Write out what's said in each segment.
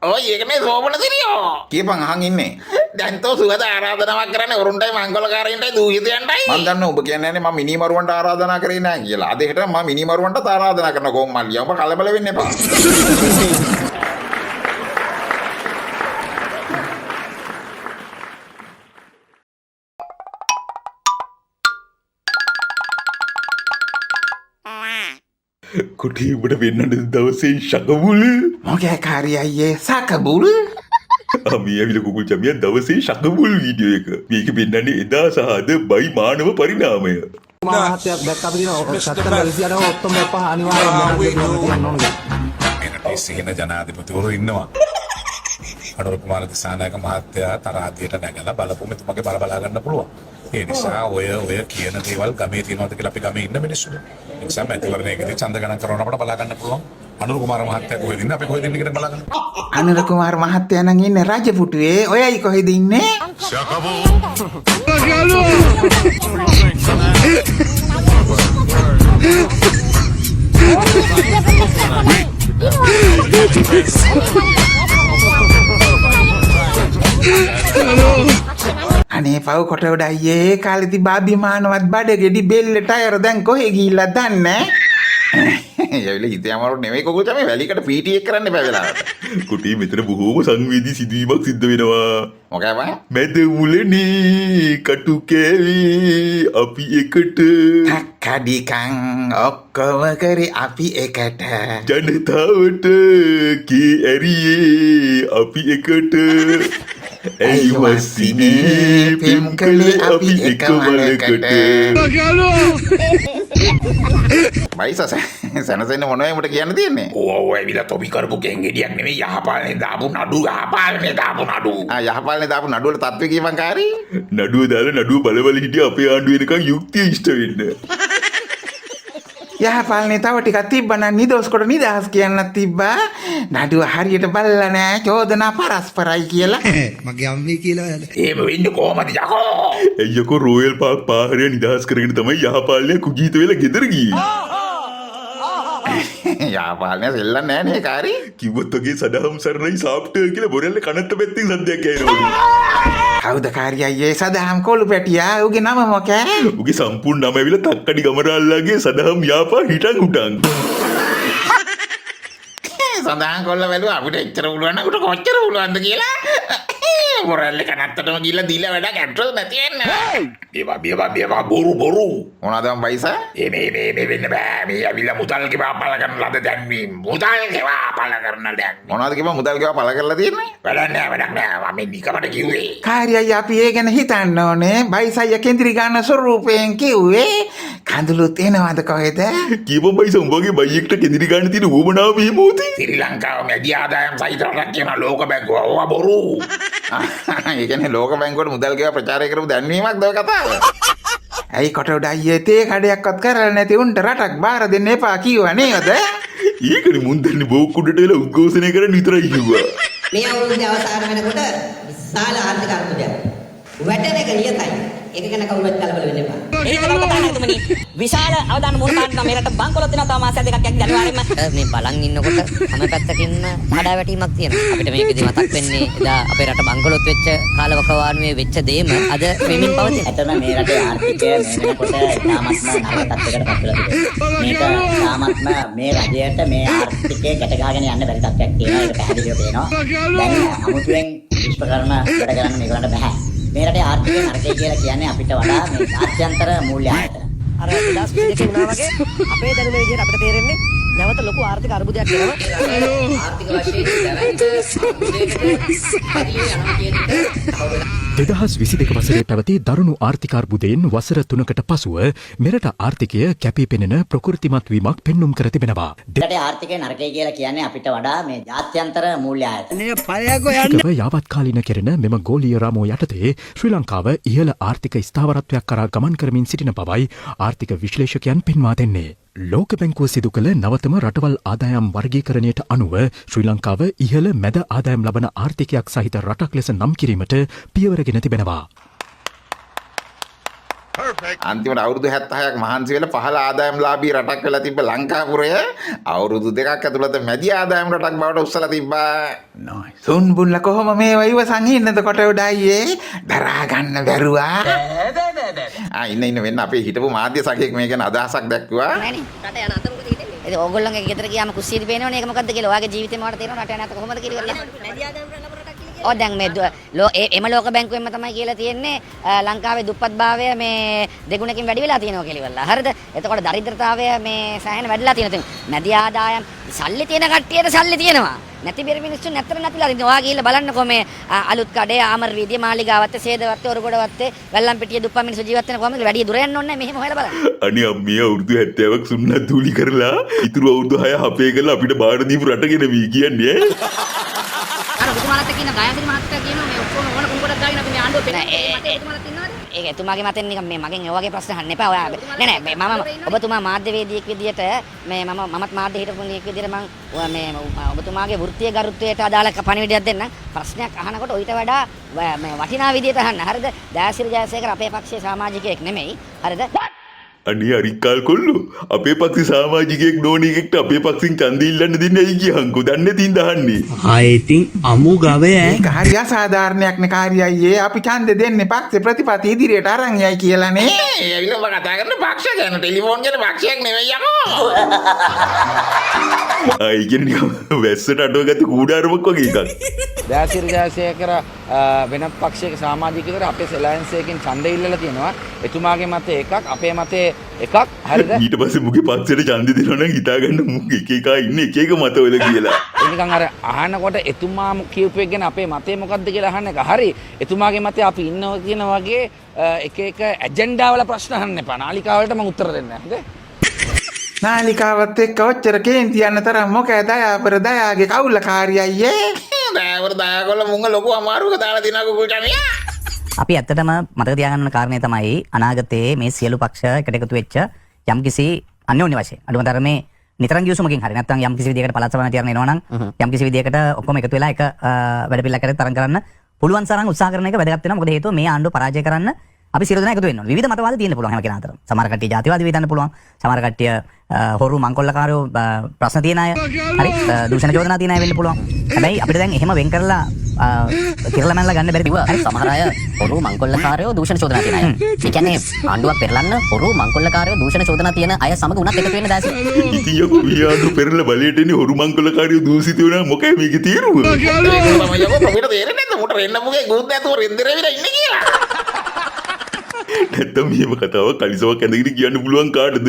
ඔය ඒකනේ සෝමන දිරියෝ. කියපන් අහන් ඉන්නේ. දැන් තෝ සුවද ආරාධනාවක් කරන්නේ වරුන්ටයි මංගලකාරයින්ටයි දූහිතයන්ටයි. මම දන්නවා ඔබ කියන්නේ මම මිනිමරුවන්ට ආරාධනා කරේ නෑ කියලා. අද හෙට මම මිනිමරුවන්ට ආරාධනා කරන කොම්මල්ලියා. ඔබ කලබල වෙන්න එපා. කුටි උඹට වෙන්නට දවසේ ශකබුල මොකෑ කාරිය අයියේ සකබුල්. මේ ඇවිල්ලා කුකුල් චමියා දවසේ ශකබුල් වීඩියෝ එක. මේක පෙන්නන්නේ එදා සහ අද බයි මානව පරිණාමය. මහත්තයා දැක්ක අපි දින සත්තර වැලිසියට ඔක්කොම පහ අනිවාර්යයෙන්ම එනට සිහින ජනාධිපතිවරු ඉන්නවා. අනුර කුමාර දිසානායක මහත්තයා තරාතියට නැගලා බලපු මෙතුමගේ බල ගන්න පුළුවන්. ඒ නිසා ඔය කියන දේවල් ගමේ තියෙනවද කියලා අපි ගමේ ඉන්න මිනිස්සුන්ට. ඒ නිසා මැතිවරණයකදී ඡන්ද ගණන් කරනකොට අපට බලා ගන්න පුළුවන්. අනුර කුමාර මහත්තයා කොහෙද ඉන්නේ අපි කොහෙද ඉන්නේ කියලා බලා ගන්න. අනුර කුමාර මහත්තයා නම් ඉන්නේ රජපුටුවේ. ඔයයි කොහෙද ඉන්නේ? අනේ පව් කොට උඩ අයියේ කාලෙදි බාබි මානවත් බඩගෙඩි බෙල්ල ටයර් දැන් කොහෙ ගිහිල්ලා දන්නේ? යවිල හිතේ අමාරු නෙමෙයි කුකුල් චමේ වැලිකට පීටි එක කරන්න එපා වෙලාවට. කුටි මෙතන බොහෝම සංවේදී සිදුවීමක් සිද්ධ වෙනවා. මොකෑ බං? මැද මුලනේ කටු කෑවේ අපි එකට කඩිකං ඔක්කොම කරේ අපි එකට. ජනතාවට කී ඇරියේ අපි එකට ඇයි වස්සිනේ පෙම් කළේ අපි එක වලකට. බයිස සනසෙන්න මොනවයි මට කියන්න තියෙන්නේ? ඔය ඇවිල්ලා තොපි කරපු කෙන්ගෙඩියක් නෙමෙයි යහපාලනේ දාපු නඩු යහපාලනේ දාපු නඩු. යහපාලනේ දාපු නඩුවල තත්ත්වය කියපන් කාරී. නඩුව දාලා නඩුව බලවල හිටිය අපේ ආණ්ඩුව වෙනකන් යුක්තිය ඉෂ්ට වෙන්න. යහපාලනේ තව ටිකක් තිබ්බනම් නිදොස් කොට නිදහස් කියන්නත් තිබ්බා. නඩුව හරියට බලලා නෑ චෝදනා පරස්පරයි කියලා. මගේ අම්මේ කියලා ඔයාලා. එහෙම වෙන්නේ කොහමද යකෝ? එయ్యකෝ රොයල් පාක් පාහරය නිදහස් කරගෙන තමයි යහපාලනය කුජීත වෙලා ගෙදර ගියේ. යහපාලනය සෙල්ලන්නේ නෑ නේ කාරී. කිව්වොත් වගේ සදහම් සරණයි සාප්ටර් කියලා බොරැල්ල කනත්ත පැත්තෙන් සද්දයක් ඇහෙනවලු. කවුද කාරිය අයියේ සදහම් කොළු පැටියා? උගේ නම මොකෑ? උගේ සම්පූර්ණ නම ඇවිල්ලා තක්කඩි ගමරාල්ලාගේ සදහම් යාපා හිටන් උටන්. සඳහන් කොල්ල වැළුවා අපිට එච්චර පුළුවන් නම් උට කොච්චර පුළුවන්ද කියලා. මොරල්ලේ කනත්තටම ගිහලා දීලා වැඩක් ඇට්‍රස් නැති වෙන්න. බේවා බොරු. මොනවද මං බයිස? මේ වෙන්න බෑ. මේ ඇවිල්ලා මුදල් ගෙවා පළ කරන ලද දැන්වීම. මුදල් ගෙවා පළ කරන දැන්. මොනවද කිව්වා මුදල් ගෙවා පළ කරලා තියෙන්නේ? වැඩක් නෑ. මම නිකමට කිව්වේ. කාර්යය අපි ඒ ගැන හිතන්න ඕනේ. බයිසయ్య කෙන්දිරි ගන්න ස්වරූපයෙන් කිව්වේ. කඳුළුත් එනවද කොහෙද? කීපම් බයිස උඹගේ බයියෙක්ට කෙඳිරි ගන්න තියෙන උවමනාව මෙහෙම උති. ශ්‍රී ලංකාව මැදි ආදායම් සහිත රටක් කියන ලෝක බැංකුව ඕවා බොරු. ඒ කියන්නේ ලෝක බැංකුවට මුදල් ගෙවා ප්‍රචාරය කරපු දැන්වීමක්ද ඔය කතාව? ඇයි කොට උඩ අයියේ තේ කඩයක්වත් කරලා නැති උන්ට රටක් බාර දෙන්න එපා කිව්වා නේද? ඒකනේ මුන් දෙන්නේ බෝක්කුඩට වෙලා උද්ඝෝෂණය කරන්න විතරයි කිව්වා. මේ අවුරුද්දේ අවසාන වෙනකොට විශාල ආර්ථික අර්බුදයක්. වැටෙන එක නියතයි. ඒක ගැන කවුරුත් කලබල වෙන්න එපා. එහෙම කතා නැතුමනි. විශාල අවදාන මුල් පාන්න මේකට බංකොලොත් වෙනවා තව මාස දෙකක් යද්දි අනිවාර්යයෙන්ම මේ බලන් ඉන්නකොට හැම පැත්තකින්ම කඩාවැටීමක් තියෙනවා. අපිට මේකෙදි මතක් වෙන්නේ එදා අපේ රට බංකොලොත් වෙච්ච කාලවකවානුවේ වෙච්ච දේම අද වෙමින් පවතින. ඇත්තම මේ රටේ ආර්ථිකය මේ වෙනකොට ඉතාමත්ම නරක තත්යකට පත් වෙලා තිබෙනවා. මේක ඉතාමත්ම මේ රජයට මේ ආර්ථිකය ගැට ගහගෙන යන්න බැරි තත්ත්වයක් තියෙනවා. ඒක පැහැදිලිව පේනවා. දැන් අමුතුවෙන් විශ්වකර්ම වැඩ කරන්න මේගොල්ලන්ට බෑ. මේ රටේ ආර්ථිකය නරකයි කියලා කියන්නේ අපිට වඩා මේ ජාත්‍යන්තර මූල්‍ය ආයතන. අර 2022 වුණා වගේ අපේ දැනුම විදිහට අපිට තේරෙන්නේ නැවත ලොකු ආර්ථික අර්බුදයක් එනවා. ආර්ථික වශයෙන් දැවැන්ත 2022 වසරේ පැවති දරුණු ආර්ථිකාර්බුදයෙන් වසර 3කට පසුව මෙරට ආර්ථිකය කැපී පෙනෙන ප්‍රකෘතිමත් වීමක් පෙන්눔 කර තිබෙනවා. රටේ ආර්ථිකය නරකයි කියලා කියන්නේ අපිට වඩා මේ ජාත්‍යන්තර මූල්‍ය ආයතන. යාවත්කාලීන කෙරෙන මෙම ගෝලීය රාමෝ යටතේ ශ්‍රී ලංකාව ඉහළ ආර්ථික ස්ථාවරත්වයක් කරා ගමන් කරමින් සිටින බවයි ආර්ථික විශ්ලේෂකයන් පෙන්වා දෙන්නේ. ලෝක බැංකුව සිදු කළ නවතම රටවල් ආදායම් වර්ගීකරණයට අනුව ශ්‍රී ලංකාව ඉහළ මැද ආදායම් ලබන ආර්ථිකයක් සහිත රටක් ලෙස නම් කිරීමට පියවරගෙන තිබෙනවා. අන්තිමට අවුරුදු 76ක් මහන්සි වෙලා පහළ ආදායම්ලාභී රටක් වෙලා තිබ්බ ලංකාපුරය අවුරුදු 2ක් ඇතුළත මැදි ආදායම් රටක් බවට උස්සලා තිබ්බා. සුන්බුල්ල කොහොම මේ වයිවසන් ඉන්නද කොට උඩයියේ දරා ගන්න බැරුවා. ඉන්න වෙන්න අපේ හිටපු මාධ්‍ය සඛයෙක් මේ ගැන අදහසක් දැක්වුවා. නෑනේ රට යන අත මොකද හිතෙන්නේ? ඉතින් ඕගොල්ලෝගේ ගෙදර ගියාම කුස්සියට පේනවනේ ඒක මොකද්ද කියලා. ඔයාගේ ජීවිතේ මොකට තේරෙනවද රට යන අත කොහොමද කියලා. ඔව් දැන් මේ එම ලෝක බැංකුවෙන්ම තමයි කියලා තියෙන්නේ ලංකාවේ දුප්පත්භාවය මේ දෙගුණකින් වැඩි වෙලා තියෙනවා කියලා ඉවරලා. හරිද? එතකොට දරිද්‍රතාවය මේ සෑහෙන වැඩිලා තියෙනවා. මැදි ආදායම් සල්ලි තියෙන කට්ටියට සල්ලි තියෙනවා. නැති බෙර මිනිස්සු නැතර නැතිලා ඉතින් ඔයා ගිහිල්ලා බලන්නකෝ මේ අලුත් කඩේ ආමර වීදියේ මාලිගාවත් සේදවත් ඔරගොඩවත් වැල්ලම්පිටිය දුප්පත් මිනිස්සු ජීවත් වෙන කොහමද වැඩි දුර යන්න ඕනේ මෙහෙම හොයලා බලන්න. අනේ අම්මිය අවුරුදු 70ක් සුන්නත් දූලි කරලා ඉතුරු අවුරුදු 6 අපේ කරලා අපිට බාර දීපු රට ගෙන වී කියන්නේ අර ඔබතුමාලත් එක්ක ඉන්න ගායත්‍රි මහත්තයා කියනවා මේ ඔක්කොම ඕන කුඹරක් දාගෙන අපි මේ ආණ්ඩුව පෙන්නන්නේ ඔබතුමාලත් ඉන්නවද? ඒක එතුමාගේ මතෙන් නිකන් මේ මගෙන් ඒ වගේ ප්‍රශ්න අහන්න එපා. ඔයා නෑ මම ඔබතුමා මාධ්‍යවේදියෙක් විදියට මේ මමත් මාධ්‍ය හිටපු කෙනෙක් විදියට මම මේ ඔබතුමාගේ වෘත්තීය ගරුත්වයට අදාළ පණිවිඩයක් දෙන්න. ප්‍රශ්නයක් අහනකොට ඊට වඩා මේ වටිනා විදියට අහන්න. හරිද? දයාසිරි ජයසේකර අපේ පක්ෂයේ සමාජිකයෙක් නෙමෙයි. හරිද? අනේ අරික්කාල් කොල්ලෝ අපේ පක්ෂේ සමාජිකයෙක් නෝන එකෙක්ට අපේ පක්ෂෙන් ඡන්දෙ ඉල්ලන්න දෙන්නේ ඇයි කියහන්කෝ දන්නේ තින් දහන්නේ ආයෙතින් අමු ගවය ඒක හරි අසාධාරණයක් නේ කාර්යයේ අපි ඡන්දෙ දෙන්නේ පක්ෂේ ප්‍රතිපත්ති ඉදිරියට අරන් යයි කියලානේ. ඇවිල්ලා ඔබ කතා කරන පක්ෂ ගැන ටෙලිෆෝන් ගැන පක්ෂයක් නෙවෙයි යකෝ. ආයි කියන්නේ වැස්සට අටවගත්ත කූඩාරමක් වගේ එකක්. දයාසිරි ජයසේකර වෙනත් පක්ෂයක සමාජිකයෙකුට අපේ සෙලයන්ස් එකකින් ඡන්දය ඉල්ලලා තියෙනවා. එතුමාගේ මතය එකක් අපේ මතය එකක්. හරිද? ඊට පස්සේ මුගේ පක්ෂයට ඡන්දෙ දෙනවා නම් හිතාගන්න මුගේ එක එක ඉන්නේ එක එක මතවල කියලා. ඒ නිකන් අර අහනකොට එතුමා කියපු එක ගැන අපේ මතය මොකද්ද කියලා අහන්න එක. හරි. එතුමාගේ මතය අපි ඉන්නවා කියන වගේ එක එක ඇජෙන්ඩා වල ප්‍රශ්න අහන්න එපා. නාලිකාවලට මම උත්තර දෙන්න. හරිද? නාලිකාවත් එක්ක ඔච්චර කේන්ති යන තරම් මොකද දයාපර දයාගේ කවුලකාරියයේ. දයාවර දයාකොල්ල මුංග ලොකු අමාරුවක දාලා දිනා කුකුල් චමියා. අපි ඇත්තටම මතක තියාගන්න ඕන කාරණේ තමයි අනාගතයේ මේ සියලු පක්ෂ එකට එකතු වෙච්ච යම්කිසි අන්‍යෝන්‍ය වශයෙන් අඩුම තරමේ නිතරම ගිවිසුමකින් හරි නැත්නම් යම්කිසි විදියකට පළාත් සභාවට යන්න එනවා නම් යම්කිසි විදියකට ඔක්කොම එකතු වෙලා එක වැඩ පිළිවෙලකට තරම් කරන්න පුළුවන් තරම් උත්සාහ කරන එක වැදගත් වෙනවා. මොකද හේතුව මේ ආණ්ඩුව පරාජය කරන්න අපි සියලු දෙනා එකතු වෙන්න ඕනේ. විවිධ මතවාද තියෙන්න පුළුවන් හැම කෙනා අතර. සමහර කට්ටිය ජාතිවාදී වෙන්න පුළුවන්. සමහර කට්ටිය හොරු මංකොල්ලකාරයෝ ප්‍රශ්න තියන අය. හරි දූෂණ චෝදනා තියන අය වෙන්න පුළුවන්. හැබැයි අපිට දැන් එහෙම වෙන් කරලා කිරලා මැනලා ගන්න බැරි බිව්වා. හරි සමහර අය හොරු මංකොල්ලකාරයෝ දූෂණ චෝදනා තියන අය. ඒ කියන්නේ ආණ්ඩුවක් පෙරලන්න හොරු මංකොල්ලකාරයෝ දූෂණ චෝදනා තියන අය සමග උනත් එකතු වෙන්න දැසි. ඉතින් යකෝ මියාඳු පෙරලා බලයට එන්නේ හොරු මංකොල්ලකාරයෝ දූෂිත වෙනා මොකයි මේකේ තීරුව? ඒක තමයි යකෝ අපිට තේරෙන්නේ නැද්ද මුට රෙන්න මුගේ ගුත් නැතුව රෙන්දරේ විලා ඉන්නේ කියලා. නැත්තම් මේව කතාවක් කලිසමක් ඇඳගෙන කියන්න පුළුවන් කාටද?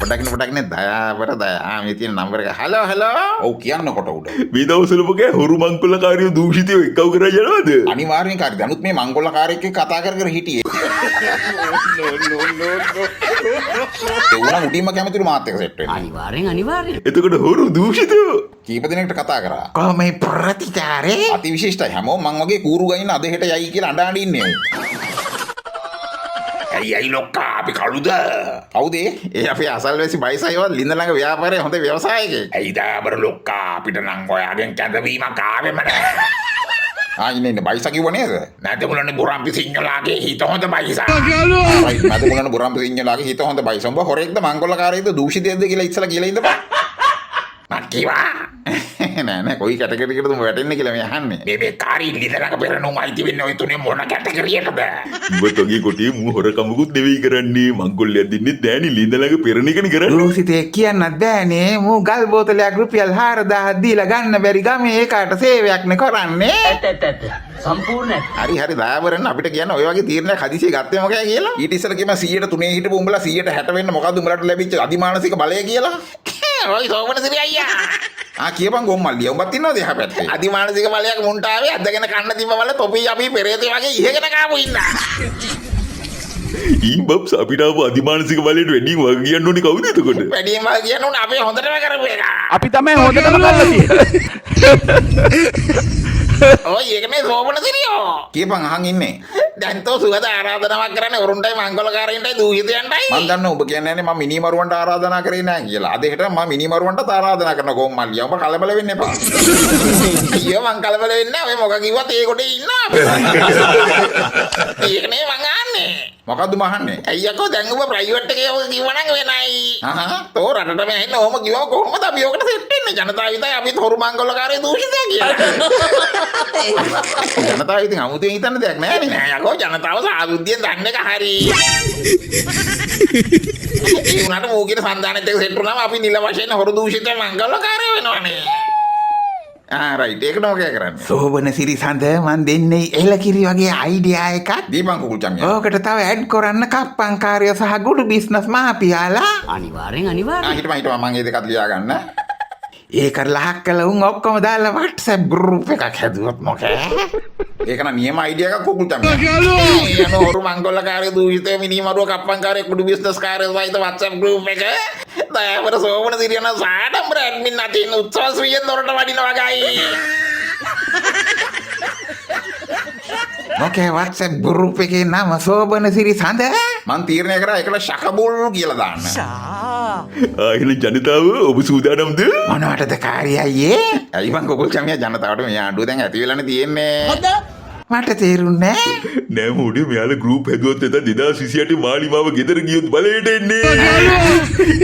පොඩක් නේ දයාවර දයා මේ තියෙන නම්බර එක. හලෝ. ඔව් කියන්නකොට උඩ. මේ දවස්වල මොකද හොරු මංකොල්ලකාරයෝ දූෂිතව එක්කව කරා යනවද? අනිවාර්යෙන් කාර්ය දනුත් මේ මංගොල්ලකාරයෙක් එක්ක කතා කර හිටියේ. ඒ උනා උඩින්ම කැමතිලු මාත් එක්ක සෙට් වෙන්න. අනිවාර්යෙන්. එතකොට හොරු දූෂිතව කීප දිනකට කතා කරා. කොහොම මේ ප්‍රතිචාරේ අති විශිෂ්ටයි. හැමෝම මං වගේ කූරු ගයින්න අද හෙට යයි කියලා අඬ ඉන්නේ. ඇයි ලොක්කා අපි කළුද? කවුද? ඒ අපේ අසල්වැසි බයිසයිවත් ලින්ද ළඟ ව්‍යාපාරයේ හොඳ ව්‍යවසායකයෙක්. ඇයි දාබර ලොක්කා අපිට නම් ඔයාගෙන් කැඳවීමක් ආවෙම නැහැ. ඉන්න බයිසා කිව්ව නේද? නැදමුලනේ බුරම්පි සිංහලාගේ හිත හොඳ බයිසා. නැදමුලනේ බුරම්පි සිංහලාගේ හිත හොඳ බයිසා. උඹ හොරෙක්ද මංගොල්ලකාරයෙක්ද දූෂිතයෙක්ද කියලා ඉස්සලා කියලා ඉඳපන්. මං කිව්වා. නෑ කොයි කැටගරියකටද උඹ වැටෙන්නේ කියලා මේ අහන්නේ. මේ කාරී ලිදලක පෙරණුම් අයිති වෙන්නේ ඔය තුනේ මොන කැටගරියකටද? උඹ තෝගේ කොටියේ මූ හොරකමකුත් නෙවෙයි කරන්නේ මංගොල්ලයක් දෙන්නේ දෑනි ලිඳලඟ පෙරණ එකනේ කරන්නේ. දූෂිතේ කියන්නත් බෑනේ. මූ ගල් බෝතලයක් රුපියල් 4000ක් දීලා ගන්න බැරි ගමේ ඒකට සේවයක් නේ කරන්නේ. සම්පූර්ණ. හරි දයාවරන්න අපිට කියන්න ඔය වගේ තීරණයක් හදිසියෙ ගත්තේ මොකයි කියලා. ඊට ඉස්සෙල්ලා කියම 103 හිටපු උඹලා 160 වෙන්න මොකද්ද උඹලට ලැබිච්ච අධිමානසික බලය කියලා. ඔය සෝමනසිරි අයියා. කියපන් ගොම්මල්ලිය උඹත් ඉන්නවද එහා පැත්තේ? අධිමානසික බලයක් මුන්ට ආවේ අදගෙන කන්න තිබ්බ බල තොපි අපි පෙරේතේ වගේ ඉහගෙන කාපු ඉන්නා. බබ්ස් අපිට ආව අධිමානසික බලයට වැඩිම වග කියන්න ඕනේ කවුද එතකොට? වැඩිම වග කියන්න ඕනේ අපි හොඳටම කරපු එක. අපි තමයි හොඳටම කරලා තියෙන්නේ. ඔය ඒකනේ සෝමනසිරියෝ. කියපන් අහන් ඉන්නේ. දැන් තෝ සුවද ආරාධනාවක් කරන්නේ වරුන්ටයි මංගලකාරයින්ටයි දූහිතයන්ටයි. මම දන්නවා ඔබ කියන්නේ නැහැ මම මිනිමරුවන්ට ආරාධනා කරේ නැහැ කියලා. අද හෙට මම මිනිමරුවන්ට ආරාධනා කරන ගොම්මල්ලිය. ඔබ කලබල වෙන්න එපා. අයියෝ මං කලබල වෙන්නේ නැහැ. ඔය මොකක් කිව්වත් ඒ කොටේ ඉන්නවා. ඒකනේ මං ආන්නේ. මොකද්ද මහන්නේ? ඇයි යකෝ දැන් ඔබ ප්‍රයිවට් එකේ ඔය කිව්වනම් වෙනයි. තෝ රටට මේ ඉන්න ඕම කිව්වම කොහොමද අපි ඔකට සෙට් වෙන්නේ? ජනතාව හිතයි අපි හොරු මංගල්‍යකාරයෝ දූෂිතය කියලා. ජනතාව ඉතින් 아무තෙන් හිතන්න දෙයක් නෑ නේ. නෑ යකෝ ජනතාව සාදුද්දියෙන් දන්න එක හරි. ඒ උනාට මෝගින සන්දානෙත් එක්ක සෙට් වුණාම අපි නිල වශයෙන් හොරු දූෂිත මංගල්‍යකාරයෝ වෙනවනේ. රයිට් ඒක නෝකේ කරන්නේ. සෝබන සිරිසඳ මන් දෙන්නේ එලකිරි වගේ අයිඩියා එකක්. දීපන් කුකුල් චම්මියා. ඕකට තව ඇඩ් කරන්න කප්පංකාරයෝ සහ ගුඩු බිස්නස් මාපියාලා. අනිවාර්යෙන් අනිවාර්යෙන්. හිටපන් මම ඒ දෙකත් ලියා ගන්න. ඒක ලහක් කළ උන් ඔක්කොම දාලා WhatsApp group එකක් හැදුවොත් මොකෑ? ඒක නම් නියම අයිඩියා එකක් කුකුල් චම්මියා. යන හොරු මංගල්‍යකාරයෝ දූෂිතය මිනිමරුව කප්පංකාරයෝ ගුඩු බිස්නස් කාරයෝ සහිත WhatsApp group එක. දයාවර සෝබන සිරියන සාඩම්බර ඇඩ්මින් අතින් උත්සව සුවියෙන් දොරට වඩිනවා ගයි. මොකේ WhatsApp group එකේ නම සෝබන සිරිසඳ? මං තීරණය කරා ඒකට ශකබුල් කියලා දාන්න. ආයෙන ජනතාව ඔබ සූදානම්ද? මොනවටද කාර්යය අයියේ? ඇයි මං කුකුල් චම්මියා ජනතාවට මේ ආණ්ඩුව දැන් ඇති වෙලානේ තියෙන්නේ. මට තේරුන්නේ නෑ මොඩේ මෙයාලා ගෲප් හැදුවත් එතන 2028 මාලිමාව ගෙදර ගියොත් බලයට එන්නේ.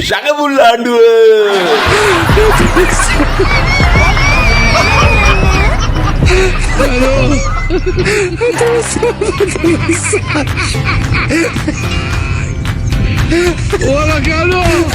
ශකබුල් ආණ්ඩුව. Hola, Carlos.